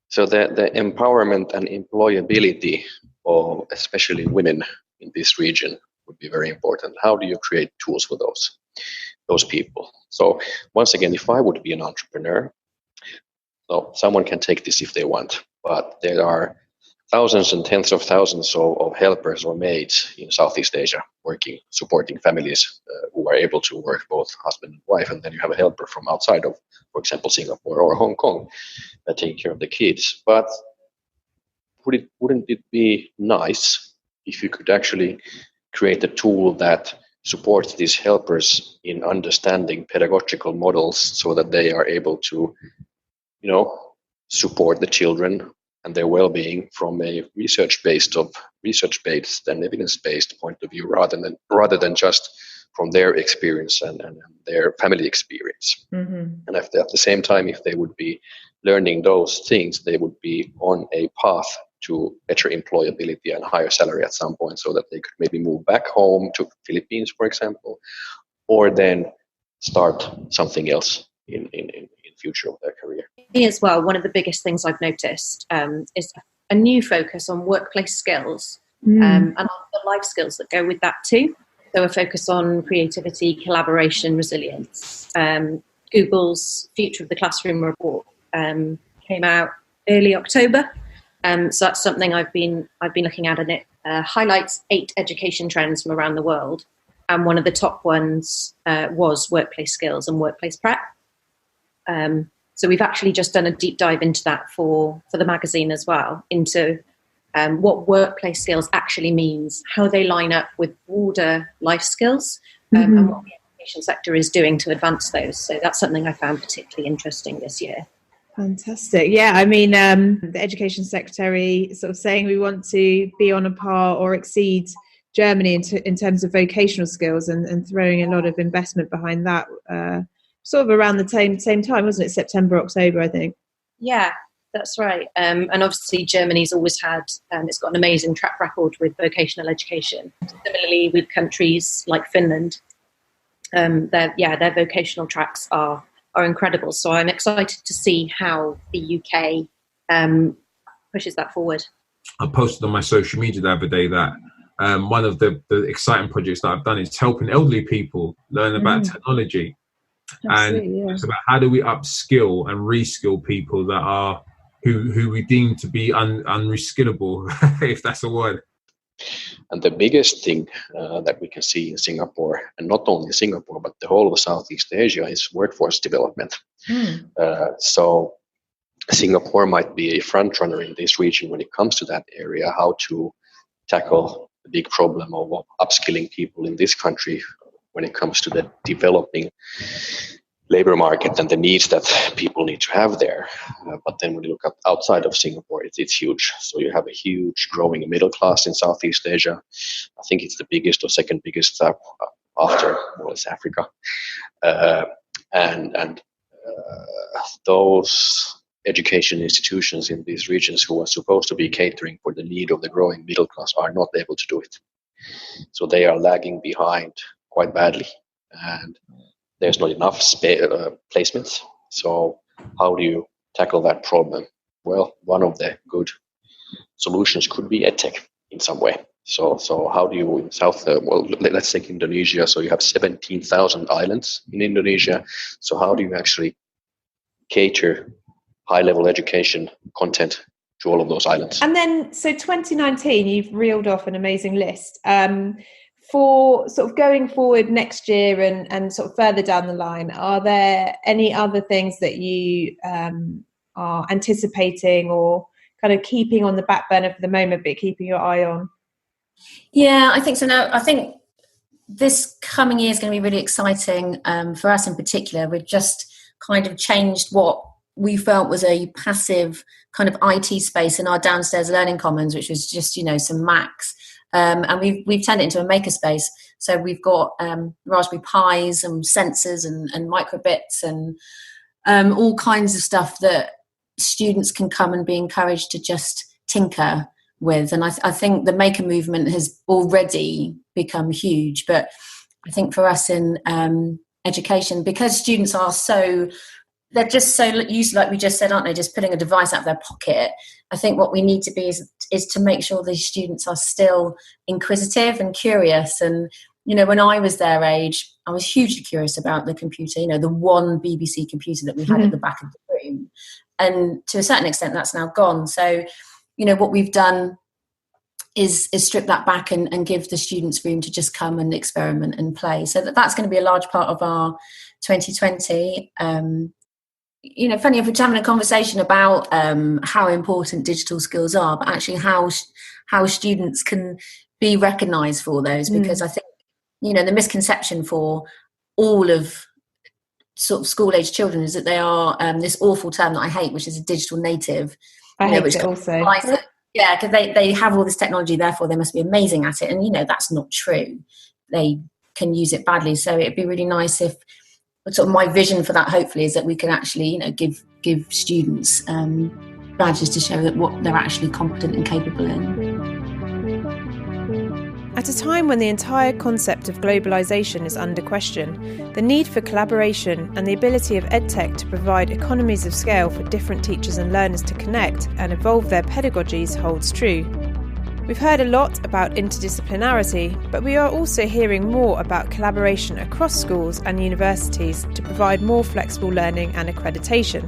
So the empowerment and employability of especially women in this region would be very important. How do you create tools for those people? So once again, if I would be an entrepreneur, so someone can take this if they want, but there are thousands and tens of thousands of helpers or maids in Southeast Asia supporting families who are able to work both husband and wife, and then you have a helper from outside of, for example, Singapore or Hong Kong taking care of the kids. But wouldn't it be nice if you could actually create a tool that supports these helpers in understanding pedagogical models so that they are able to, support the children and their well-being from a research-based and evidence-based point of view, rather than just from their experience and their family experience. And at the same time, if they would be learning those things, they would be on a path to better employability and higher salary at some point, so that they could maybe move back home to Philippines, for example, or then start something else in future of their career. Me as well, one of the biggest things I've noticed is a new focus on workplace skills and on the life skills that go with that too. So a focus on creativity, collaboration, resilience. Google's Future of the Classroom report came out early October. So that's something I've been looking at, and it highlights 8 education trends from around the world. And one of the top ones was workplace skills and workplace prep. So we've actually just done a deep dive into that for the magazine as well, into what workplace skills actually means, how they line up with broader life skills, and what the education sector is doing to advance those. So that's something I found particularly interesting this year. Fantastic. Yeah, I mean, the Education Secretary sort of saying we want to be on a par or exceed Germany in terms of vocational skills, and throwing a lot of investment behind that, sort of around the same time, wasn't it? September, October, I think. Yeah, that's right. And obviously Germany's always had, it's got an amazing track record with vocational education. Similarly with countries like Finland, their vocational tracks are incredible. So I'm excited to see how the UK pushes that forward. I posted on my social media the other day that one of the exciting projects that I've done is helping elderly people learn about technology. Absolutely, and it's about how do we upskill and reskill people that are who we deem to be unreskillable, if that's a word. And the biggest thing that we can see in Singapore, and not only Singapore, but the whole of Southeast Asia, is workforce development. So Singapore might be a front runner in this region when it comes to that area, how to tackle the big problem of upskilling people in this country when it comes to the developing labor market and the needs that people need to have there. But then when you look at outside of Singapore, it's huge. So you have a huge growing middle class in Southeast Asia. I think it's the biggest or second biggest after Africa. And those education institutions in these regions who are supposed to be catering for the need of the growing middle class are not able to do it. So they are lagging behind quite badly, and there's not enough placements. So how do you tackle that problem? Well, one of the good solutions could be Edtech in some way. So how do you in let's take Indonesia. So you have 17,000 islands in Indonesia. So how do you actually cater high-level education content to all of those islands? And then, so 2019, you've reeled off an amazing list. For sort of going forward next year and sort of further down the line, are there any other things that you are anticipating or kind of keeping on the back burner for the moment, but keeping your eye on? Yeah, I think so. Now, I think this coming year is going to be really exciting for us in particular. We've just kind of changed what we felt was a passive kind of IT space in our downstairs learning commons, which was just, some Macs. And we've turned it into a makerspace. So we've got Raspberry Pis and sensors and microbits and all kinds of stuff that students can come and be encouraged to just tinker with. And I think the maker movement has already become huge. But I think for us in education, because students are they're just so used, like we just said, aren't they, just putting a device out of their pocket. I think what we need to be is to make sure these students are still inquisitive and curious. And, when I was their age, I was hugely curious about the computer, the one BBC computer that we had at the back of the room. And to a certain extent, that's now gone. So, what we've done is strip that back and give the students room to just come and experiment and play. So that's going to be a large part of our 2020. Funny if we're having a conversation about how important digital skills are, but actually how students can be recognised for those, because I think, the misconception for all of sort of school-age children is that they are this awful term that I hate, which is a digital native. I hate it also. Yeah, because they have all this technology, therefore they must be amazing at it. And, that's not true. They can use it badly. So it'd be really nice if, sort of my vision for that, hopefully, is that we can actually, give students badges to show that what they're actually competent and capable in. At a time when the entire concept of globalisation is under question, the need for collaboration and the ability of EdTech to provide economies of scale for different teachers and learners to connect and evolve their pedagogies holds true. We've heard a lot about interdisciplinarity, but we are also hearing more about collaboration across schools and universities to provide more flexible learning and accreditation.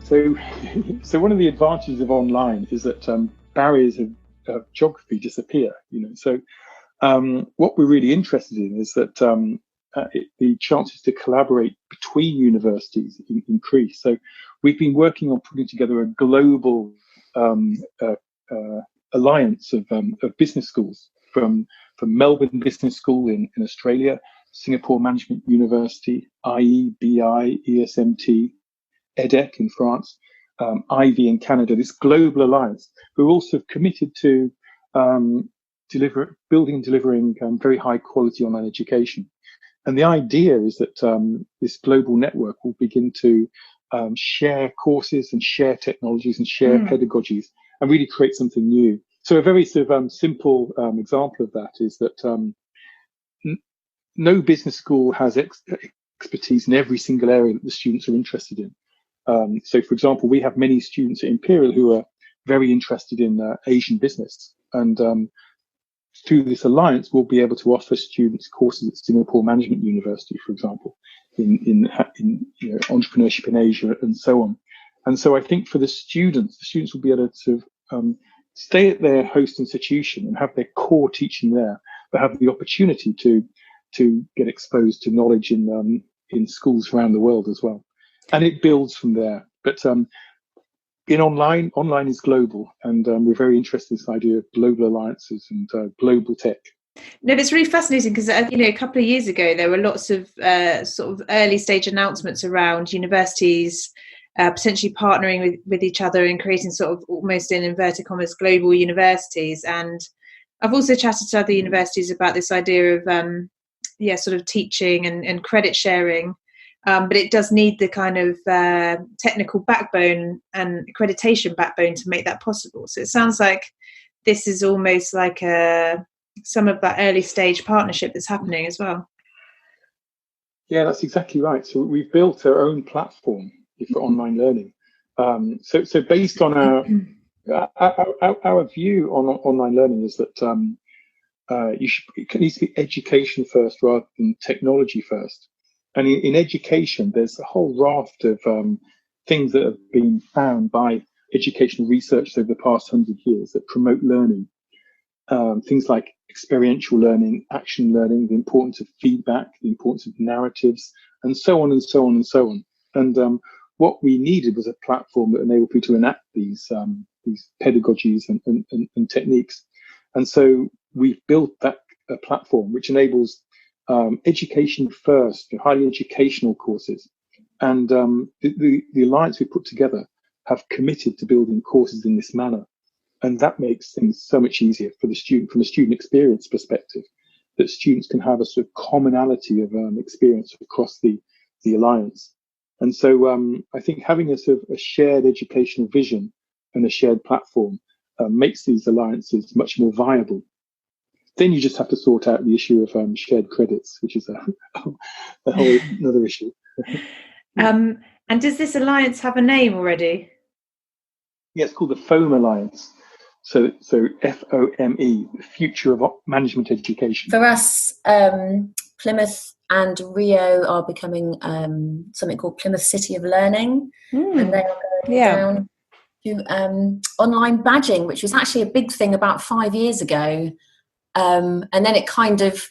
So one of the advantages of online is that barriers of geography disappear. So what we're really interested in is that the chances to collaborate between universities increase. So we've been working on putting together a global alliance of business schools from Melbourne Business School in Australia, Singapore Management University, IE, BI, ESMT, Edtech in France, Ivy in Canada, this global alliance. We're also committed to building and delivering very high quality online education. And the idea is that this global network will begin to share courses and share technologies and share pedagogies and really create something new. So a very sort of simple example of that is that no business school has expertise in every single area that the students are interested in. So, for example, we have many students at Imperial who are very interested in Asian business. And through this alliance, we'll be able to offer students courses at Singapore Management University, for example, in entrepreneurship in Asia and so on. And so I think for the students will be able to stay at their host institution and have their core teaching there, but have the opportunity to get exposed to knowledge in schools around the world as well. And it builds from there. But in online is global, and we're very interested in this idea of global alliances and global tech. No, but it's really fascinating because, a couple of years ago, there were lots of sort of early stage announcements around universities potentially partnering with each other and creating sort of almost in inverted commas global universities. And I've also chatted to other universities about this idea of sort of teaching and credit sharing. But it does need the kind of technical backbone and accreditation backbone to make that possible. So it sounds like this is almost like some of that early stage partnership that's happening as well. Yeah, that's exactly right. So we've built our own platform for online learning. So based on our view on online learning is that it needs to be education first rather than technology first. And in education, there's a whole raft of things that have been found by educational research over the past 100 years that promote learning. Things like experiential learning, action learning, the importance of feedback, the importance of narratives, and so on and so on and so on. And what we needed was a platform that enabled people to enact these pedagogies and techniques. And so we've built that platform which enables education first, highly educational courses, And the alliance we put together have committed to building courses in this manner. And that makes things so much easier for the student, from a student experience perspective, that students can have a sort of commonality of experience across the alliance. And so I think having a sort of a shared educational vision and a shared platform makes these alliances much more viable. Then you just have to sort out the issue of shared credits, which is a whole another issue. And does this alliance have a name already? Yeah, it's called the FOME Alliance. So FOME, the Future of Management Education. For us, Plymouth and Rio are becoming something called Plymouth City of Learning, and they are going down to online badging, which was actually a big thing about 5 years ago, and then it kind of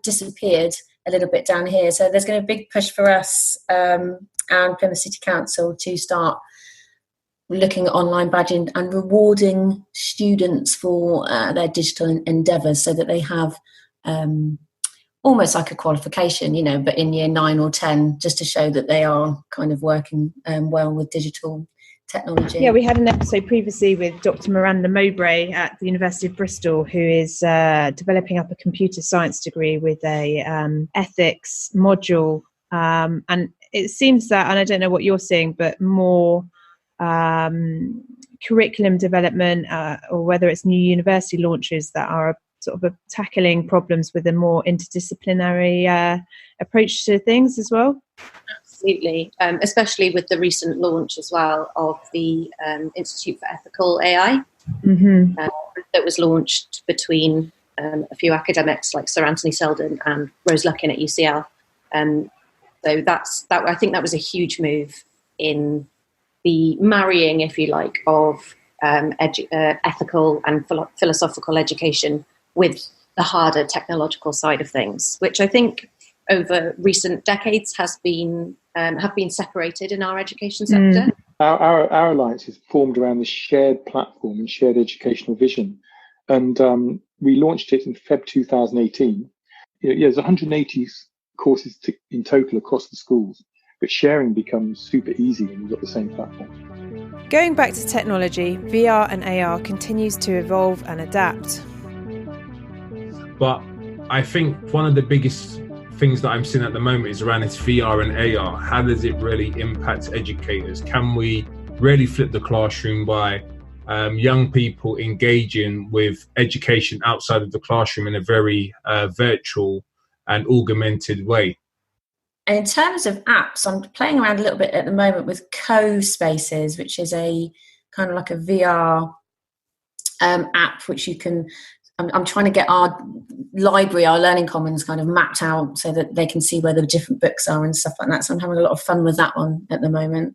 disappeared a little bit down here. So there's going to be a big push for us and Plymouth City Council to start looking at online badging and rewarding students for their digital endeavours, so that they have almost like a qualification, but in year 9 or 10, just to show that they are kind of working well with digital technology. Yeah, we had an episode previously with Dr. Miranda Mowbray at the University of Bristol, who is developing up a computer science degree with a ethics module. And it seems that, and I don't know what you're seeing, but more curriculum development or whether it's new university launches that are sort of tackling problems with a more interdisciplinary approach to things as well. Absolutely, especially with the recent launch as well of the Institute for Ethical AI that was launched between a few academics like Sir Anthony Selden and Rose Luckin at UCL. So I think that was a huge move in the marrying, if you like, of ethical and philosophical education with the harder technological side of things, which I think over recent decades have been separated in our education sector. Our alliance is formed around the shared platform and shared educational vision, and we launched it in Feb 2018. There's 180 courses in total across the schools, but sharing becomes super easy when you've got the same platform. Going back to technology, VR and AR continues to evolve and adapt. But I think one of the biggest things that I'm seeing at the moment is around this VR and AR. How does it really impact educators? Can we really flip the classroom by young people engaging with education outside of the classroom in a very virtual and augmented way? And in terms of apps, I'm playing around a little bit at the moment with Co-Spaces, which is a kind of like a VR app, which you can... I'm trying to get our library, our Learning Commons kind of mapped out so that they can see where the different books are and stuff like that. So I'm having a lot of fun with that one at the moment.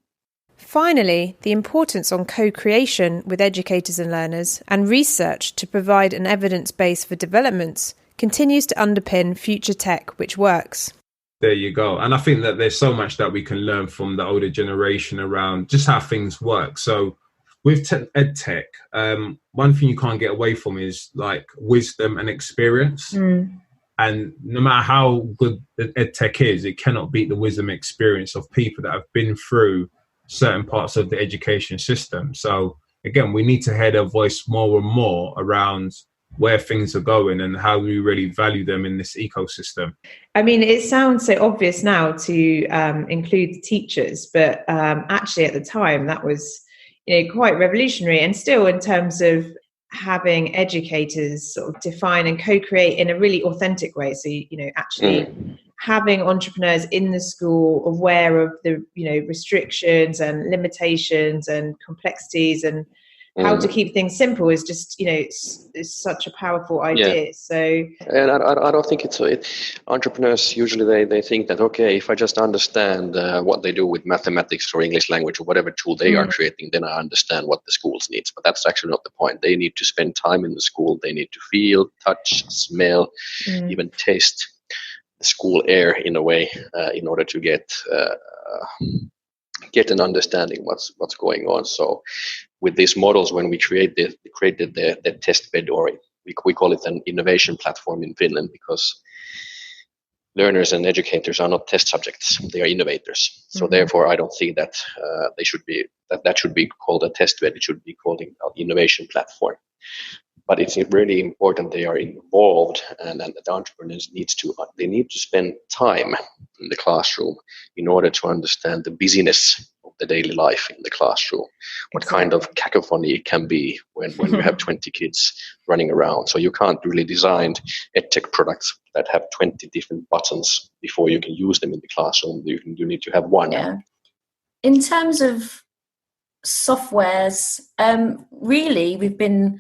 Finally, the importance on co-creation with educators and learners and research to provide an evidence base for developments continues to underpin future tech which works. There you go. And I think that there's so much that we can learn from the older generation around just how things work. So with Edtech, one thing you can't get away from is like wisdom and experience. And no matter how good the Edtech is, it cannot beat the wisdom and experience of people that have been through certain parts of the education system. So again, we need to hear their voice more and more around where things are going and how we really value them in this ecosystem. I mean, it sounds so obvious now to include the teachers, but actually at the time that was quite revolutionary, and still in terms of having educators sort of define and co-create in a really authentic way. So, actually having entrepreneurs in the school aware of the, restrictions and limitations and complexities and how to keep things simple is just, it's such a powerful idea. Yeah. So, and I don't think entrepreneurs usually they think that, okay, if I just understand what they do with mathematics or English language or whatever tool they are creating, then I understand what the schools needs. But that's actually not the point. They need to spend time in the school. They need to feel, touch, smell, even taste the school air in a way in order to get an understanding what's going on. So with these models, when we created the test bed, or we call it an innovation platform in Finland, because learners and educators are not test subjects; they are innovators. So therefore, I don't think that that should be called a test bed. It should be called an innovation platform. But it's really important they are involved, and the entrepreneurs need to spend time in the classroom in order to understand the busyness of the daily life in the classroom, what kind of cacophony it can be when you have 20 kids running around. So you can't really design edtech products that have 20 different buttons before you can use them in the classroom. You need to have one. Yeah. In terms of softwares, really, we've been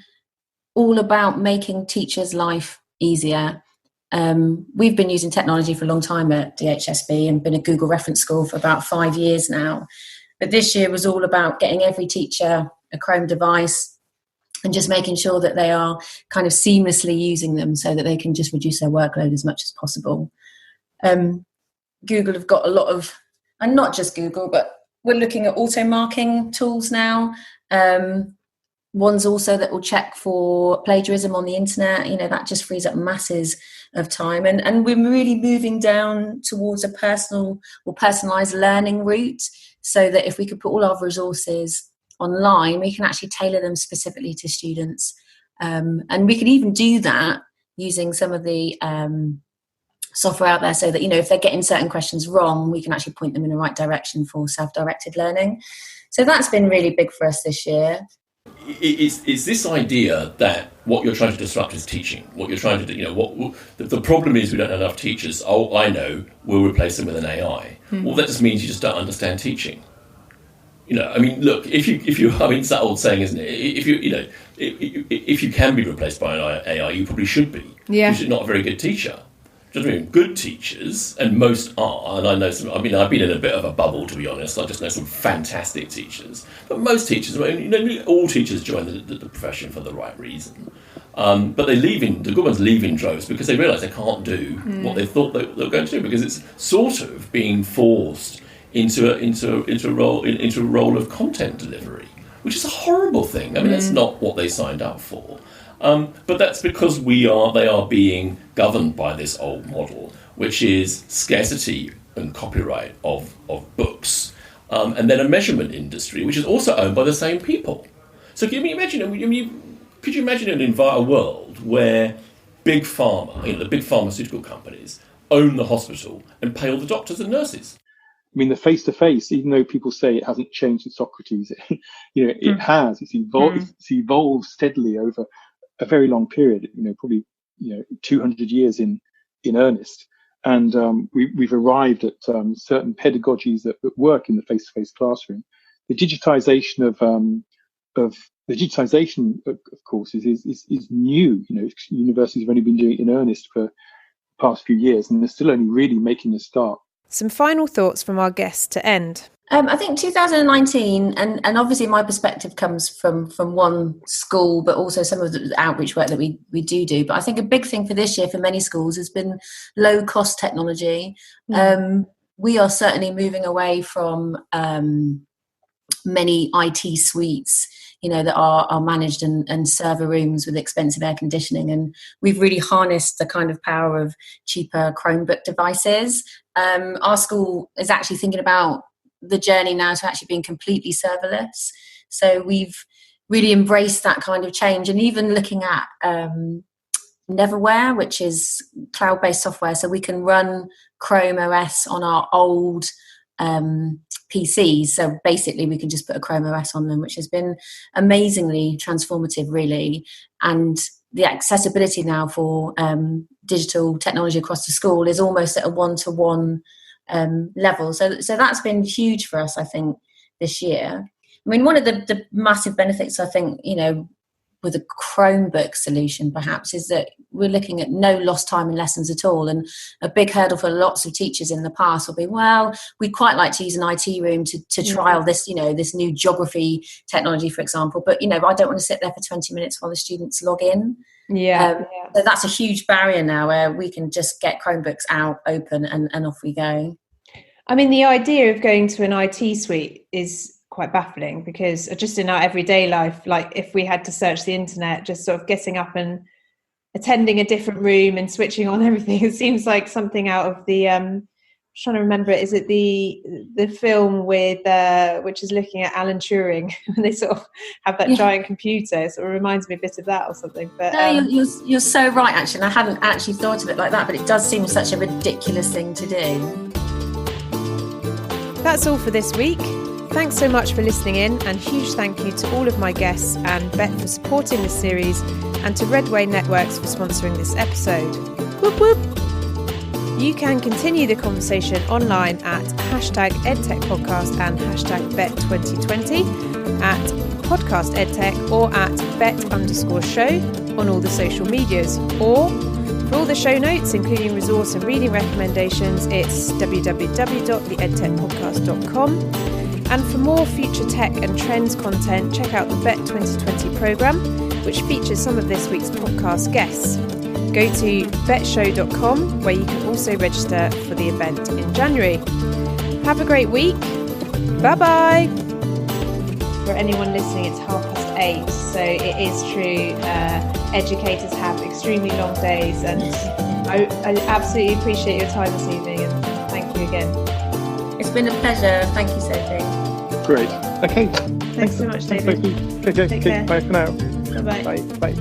all about making teachers' life easier. We've been using technology for a long time at DHSB and been a Google reference school for about 5 years now. But this year was all about getting every teacher a Chrome device and just making sure that they are kind of seamlessly using them so that they can just reduce their workload as much as possible. Google have got a lot of, and not just Google, but we're looking at auto marking tools now. Ones also that will check for plagiarism on the internet. That just frees up masses of time. And we're really moving down towards a personal or personalised learning route, so that if we could put all our resources online, we can actually tailor them specifically to students. And we could even do that using some of the software out there, so that, if they're getting certain questions wrong, we can actually point them in the right direction for self-directed learning. So that's been really big for us this year. Is this idea that what you're trying to disrupt is teaching? What you're trying to do, the problem is we don't have enough teachers. Oh, I know, we'll replace them with an AI. Well, that just means you just don't understand teaching. Look, if you, it's that old saying, isn't it? If you can be replaced by an AI, you probably should be. Yeah. Because you're not a very good teacher. Good teachers, and most are, and I know some. I've been in a bit of a bubble, to be honest. I just know some fantastic teachers, but most teachers, all teachers join the profession for the right reason. But the good ones leave in droves because they realise they can't do what they thought they were going to do, because it's sort of being forced into a role of content delivery, which is a horrible thing. That's not what they signed up for. But that's because they are being governed by this old model, which is scarcity and copyright of books, and then a measurement industry, which is also owned by the same people. So could you imagine a world where big pharma, the big pharmaceutical companies, own the hospital and pay all the doctors and nurses? The face-to-face, even though people say it hasn't changed since Socrates, it has. It's evolved steadily over a very long period, probably 200 years in earnest, and we've arrived at certain pedagogies that work in the face-to-face classroom. The digitization of course, is new. Universities have only been doing it in earnest for the past few years, and they're still only really making a start. Some final thoughts from our guests to end. I think 2019, and obviously my perspective comes from one school, but also some of the outreach work that we do. But I think a big thing for this year for many schools has been low-cost technology. We are certainly moving away from many IT suites, that are managed in server rooms with expensive air conditioning. And we've really harnessed the kind of power of cheaper Chromebook devices. Our school is actually thinking about the journey now to actually being completely serverless. So we've really embraced that kind of change, and even looking at Neverware, which is cloud-based software, so we can run Chrome OS on our old PCs. So basically we can just put a Chrome OS on them, which has been amazingly transformative, really. And the accessibility now for digital technology across the school is almost at a one-to-one level. So that's been huge for us, I think, this year. One of the massive benefits, I think, with a Chromebook solution perhaps, is that we're looking at no lost time in lessons at all. And a big hurdle for lots of teachers in the past will be, well, we'd quite like to use an IT room to trial this, this new geography technology, for example. But, I don't want to sit there for 20 minutes while the students log in. So that's a huge barrier now, where we can just get Chromebooks out, open, and off we go. The idea of going to an IT suite is quite baffling, because just in our everyday life, like if we had to search the internet, just sort of getting up and attending a different room and switching on everything. It seems like something out of the I'm trying to remember it. Is it the film with which is looking at Alan Turing when they sort of have that giant computer? It sort of reminds me a bit of that or something. But no, you're so right, actually. And I hadn't actually thought of it like that, but it does seem such a ridiculous thing to do. That's all for this week. Thanks so much for listening in, and huge thank you to all of my guests and Bett for supporting this series, and to Redway Networks for sponsoring this episode. Whoop whoop! You can continue the conversation online at #EdTechPodcast and #Bett2020, at Podcast EdTech, or at Bett_show on all the social medias. Or for all the show notes, including resource and reading recommendations, it's www.theedtechpodcast.com. And for more future tech and trends content, check out the Bett 2020 programme, which features some of this week's podcast guests. Go to bettshow.com, where you can also register for the event in January. Have a great week. Bye-bye. For anyone listening, it's 8:30, so it is true. Educators have extremely long days, and I absolutely appreciate your time this evening, and thank you again. It's been a pleasure. Thank you, Sophie. Great. Okay. Thanks so much, David. Okay. Take care. Bye for now. Bye-bye. Bye.